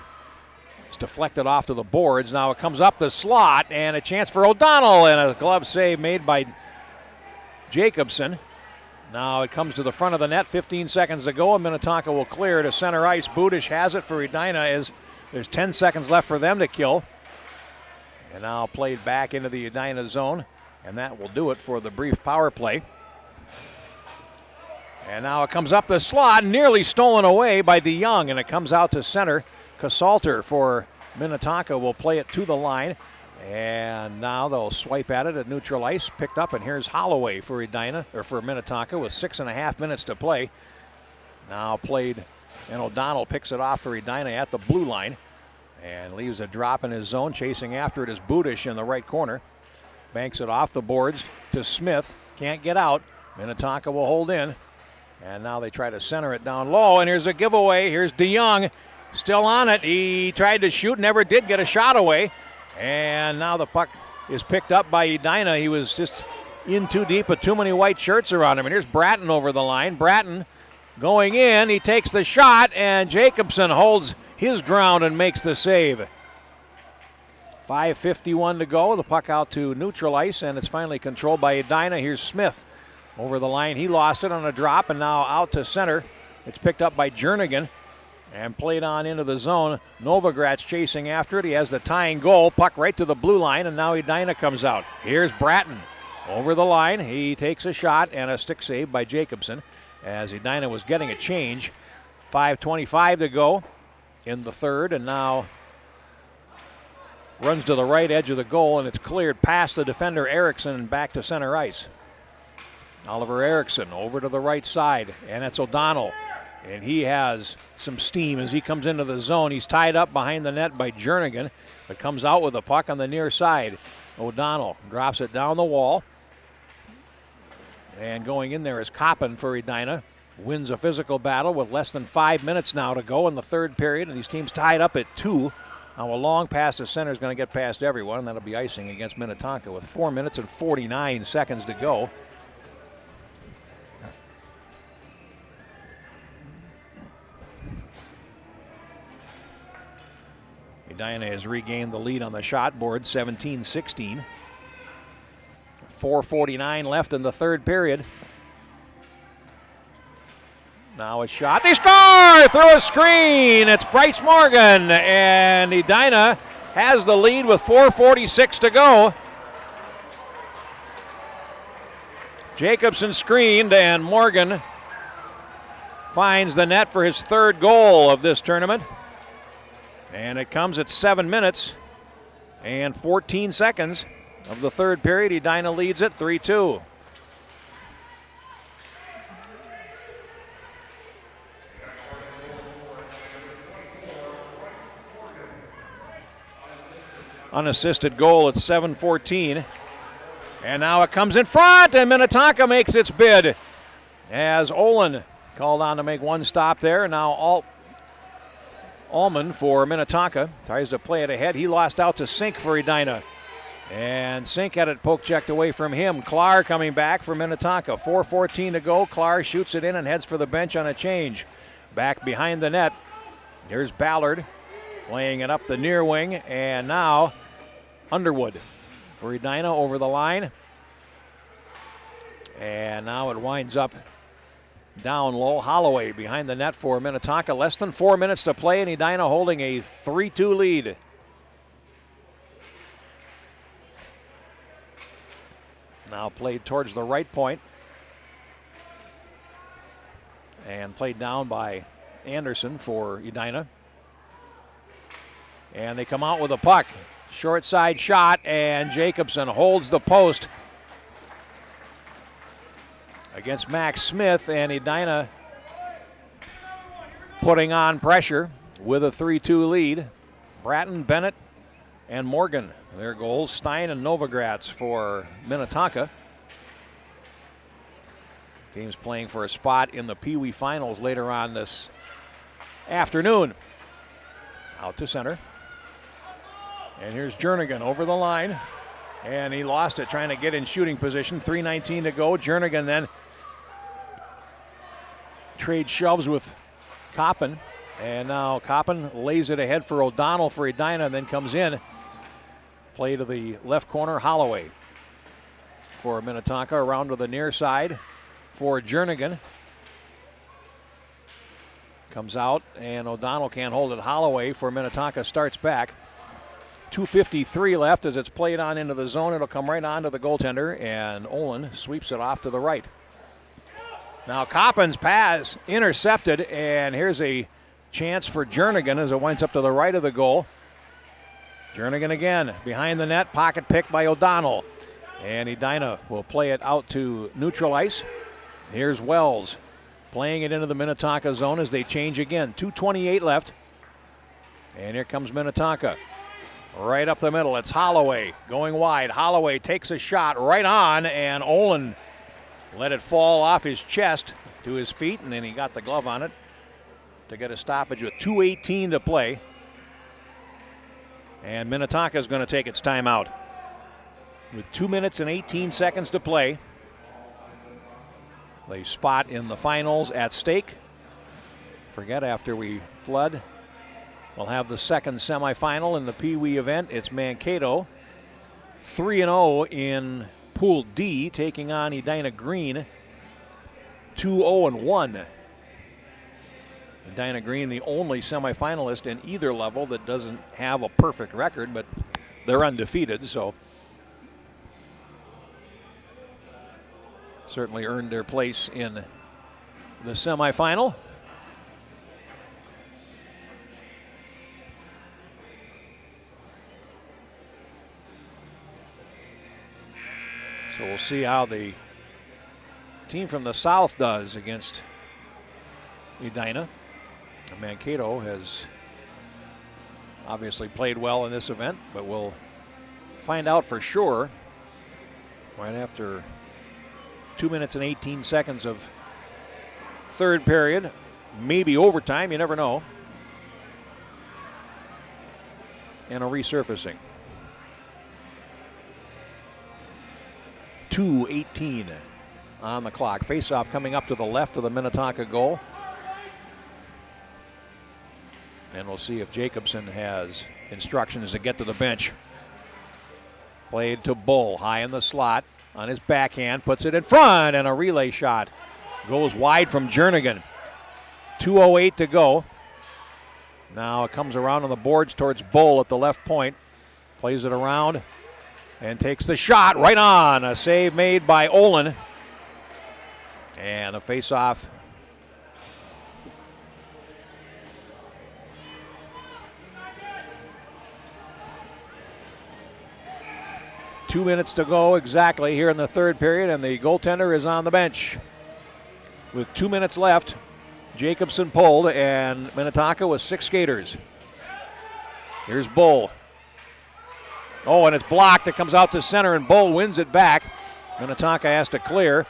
is deflected off to the boards. Now it comes up the slot, and a chance for O'Donnell, and a glove save made by Jacobson. Now it comes to the front of the net, 15 seconds to go, and Minnetonka will clear to center ice. Budish has it for Edina as There's 10 seconds left for them to kill. And now played back into the Edina zone. And that will do it for the brief power play. And now it comes up the slot, nearly stolen away by DeYoung, and it comes out to center. Casalter for Minnetonka will play it to the line. And now they'll swipe at it at neutral ice, picked up, and here's Holloway for Edina, or for Minnetonka with 6.5 minutes to play. Now played, and O'Donnell picks it off for Edina at the blue line and leaves a drop in his zone. Chasing after it is Budish in the right corner. Banks it off the boards to Smith. Can't get out. Minnetonka will hold in. And now they try to center it down low, and here's a giveaway. Here's DeYoung still on it. He tried to shoot, never did get a shot away. And now the puck is picked up by Edina. He was just in too deep with too many white shirts around him. And here's Bratton over the line. Bratton going in. He takes the shot, and Jacobson holds his ground and makes the save. 5:51 to go. The puck out to neutral ice, and it's finally controlled by Edina. Here's Smith over the line. He lost it on a drop, and now out to center. It's picked up by Jernigan and played on into the zone. Novogratz chasing after it. He has the tying goal. Puck right to the blue line, and now Edina comes out. Here's Bratton over the line. He takes a shot and a stick save by Jacobson as Edina was getting a change. 5:25 to go in the third, and now runs to the right edge of the goal, and it's cleared past the defender Erickson and back to center ice. Oliver Erickson over to the right side, and it's O'Donnell. And he has some steam as he comes into the zone. He's tied up behind the net by Jernigan, but comes out with the puck on the near side. O'Donnell drops it down the wall. And going in there is Coppin for Edina. Wins a physical battle with less than 5 minutes now to go in the third period, and these teams tied up at 2. Now a long pass to center is going to get past everyone, and that'll be icing against Minnetonka with 4 minutes and 49 seconds to go. Edina has regained the lead on the shot board, 17-16. 4:49 left in the third period. Now a shot. They score through a screen. It's Bryce Morgan, and Edina has the lead with 4:46 to go. Jacobson screened, and Morgan finds the net for his third goal of this tournament. And it comes at 7 minutes and 14 seconds of the third period. Edina leads it 3-2. Unassisted goal at 7:14. And now it comes in front, and Minnetonka makes its bid as Olin called on to make one stop there. And now Allman for Minnetonka tries to play it ahead. He lost out to Sink for Edina. And Sink had it poke checked away from him. Klar coming back for Minnetonka. 4:14 to go. Klar shoots it in and heads for the bench on a change. Back behind the net. Here's Ballard laying it up the near wing. And now Underwood for Edina over the line. And now it winds up down low. Holloway behind the net for Minnetonka. Less than 4 minutes to play, and Edina holding a 3-2 lead. Now played towards the right point. And played down by Anderson for Edina. And they come out with a puck. Short side shot, and Jacobson holds the post against Max Smith, and Edina putting on pressure with a 3-2 lead. Bratton, Bennett, and Morgan, their goals. Stein and Novogratz for Minnetonka. Teams playing for a spot in the Pee Wee Finals later on this afternoon. Out to center. And here's Jernigan over the line. And he lost it trying to get in shooting position. 3:19 to go. Jernigan then trades shoves with Coppin. And now Coppin lays it ahead for O'Donnell for Edina and then comes in. Play to the left corner. Holloway for Minnetonka. Around to the near side for Jernigan. Comes out, and O'Donnell can't hold it. Holloway for Minnetonka starts back. 2:53 left as it's played on into the zone. It'll come right on to the goaltender, and Olin sweeps it off to the right. Now Coppin's pass intercepted, and here's a chance for Jernigan as it winds up to the right of the goal. Jernigan again behind the net, pocket pick by O'Donnell. And Edina will play it out to neutral ice. Here's Wells playing it into the Minnetonka zone as they change again. 2:28 left. And here comes Minnetonka. Right up the middle, it's Holloway going wide. Holloway takes a shot right on, and Olin let it fall off his chest to his feet, and then he got the glove on it to get a stoppage with 2:18 to play. And Minnetonka is going to take its timeout. With 2 minutes and 18 seconds to play. The spot in the finals at stake. Forget after we flood, we'll have the second semifinal in the Pee Wee event. It's Mankato, 3-0 in Pool D, taking on Edina Green, 2-0-1. Edina Green, the only semifinalist in either level that doesn't have a perfect record, but they're undefeated, so certainly earned their place in the semifinal. So we'll see how the team from the south does against Edina. Mankato has obviously played well in this event, but we'll find out for sure right after 2 minutes and 18 seconds of third period, maybe overtime, you never know. And a resurfacing. 2:18 on the clock. Face-off coming up to the left of the Minnetonka goal. And we'll see if Jacobson has instructions to get to the bench. Played to Bull, high in the slot. On his backhand, puts it in front, and a relay shot goes wide from Jernigan. 2:08 to go. Now it comes around on the boards towards Bull at the left point. Plays it around and takes the shot right on. A save made by Olin. And a face-off. Two minutes to go exactly here in the third period, and the goaltender is on the bench. With 2 minutes left, Jacobson pulled, and Minnetonka with 6 skaters. Here's Bull. Oh, and it's blocked. It comes out to center, and Bull wins it back. Minnetonka has to clear,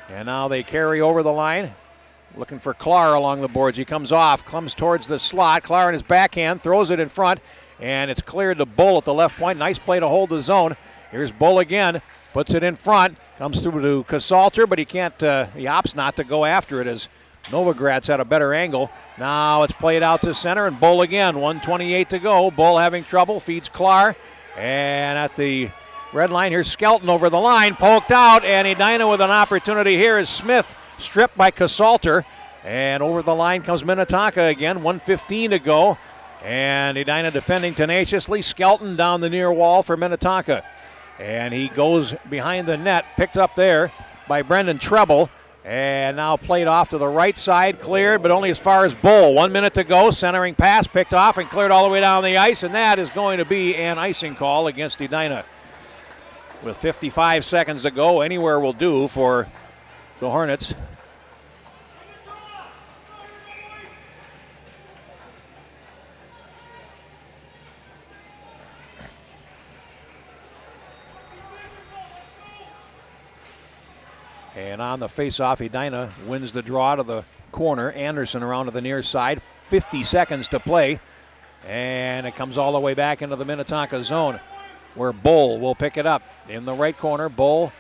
and now they carry over the line. Looking for Clark along the boards. He comes off, comes towards the slot. Clark in his backhand, throws it in front, and it's cleared to Bull at the left point. Nice play to hold the zone. Here's Bull again, puts it in front, comes through to Kasalter, but he can't, he opts not to go after it as Novograd's had a better angle. Now it's played out to center, and Bull again, 1:28 to go. Bull having trouble, feeds Clark, and at the red line, here's Skelton over the line, poked out, and Edina with an opportunity here is Smith, stripped by Kasalter, and over the line comes Minnetonka again, 1:15 to go, and Edina defending tenaciously. Skelton down the near wall for Minnetonka. And he goes behind the net, picked up there by Brendan Treble, and now played off to the right side, cleared, but only as far as Bull. 1 minute to go, centering pass, picked off and cleared all the way down the ice, and that is going to be an icing call against Edina. With 55 seconds to go, anywhere will do for the Hornets. And on the face-off, Edina wins the draw to the corner. Anderson around to the near side. 50 seconds to play. And it comes all the way back into the Minnetonka zone, where Bull will pick it up. In the right corner, Bull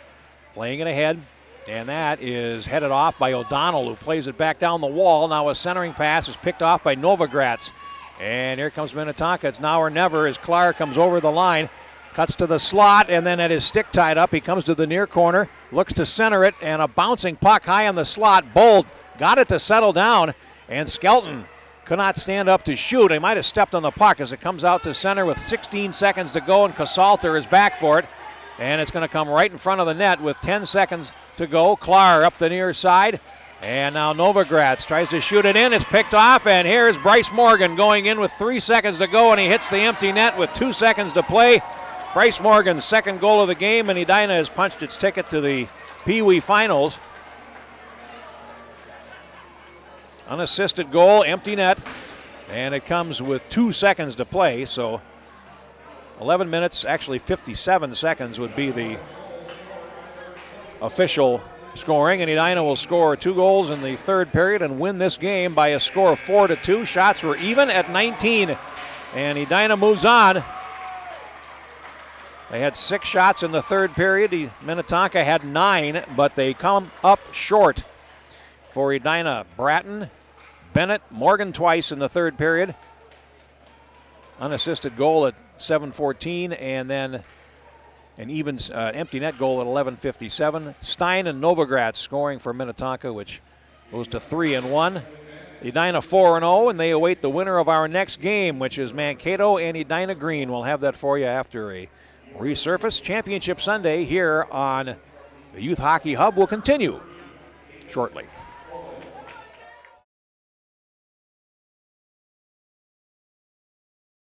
playing it ahead. And that is headed off by O'Donnell, who plays it back down the wall. Now a centering pass is picked off by Novogratz. And here comes Minnetonka. It's now or never as Clark comes over the line. Cuts to the slot, and then at his stick tied up, he comes to the near corner, looks to center it, and a bouncing puck high on the slot. Bull got it to settle down, And Skelton could not stand up to shoot. He might have stepped on the puck as it comes out to center with 16 seconds to go, and Casalter is back for it. And it's going to come right in front of the net with 10 seconds to go. Klar up the near side. And now Novogratz tries to shoot it in. It's picked off, and here's Bryce Morgan going in with 3 seconds to go, and he hits the empty net with 2 seconds to play. Bryce Morgan's second goal of the game, and Edina has punched its ticket to the Pee Wee Finals. Unassisted goal, empty net, and it comes with 2 seconds to play, so 11 minutes, actually 57 seconds would be the official scoring, and Edina will score 2 goals in the third period and win this game by a score of 4-2. Shots were even at 19, and Edina moves on. They had 6 shots in the third period. Minnetonka had 9, but they come up short for Edina. Bratton, Bennett, Morgan twice in the third period. Unassisted goal at 7:14, and then an even empty net goal at 11:57. Stein and Novogratz scoring for Minnetonka, which goes to 3-1. Edina 4-0, and they await the winner of our next game, which is Mankato and Edina Green. We'll have that for you after a resurface. Championship Sunday here on the Youth Hockey Hub will continue shortly.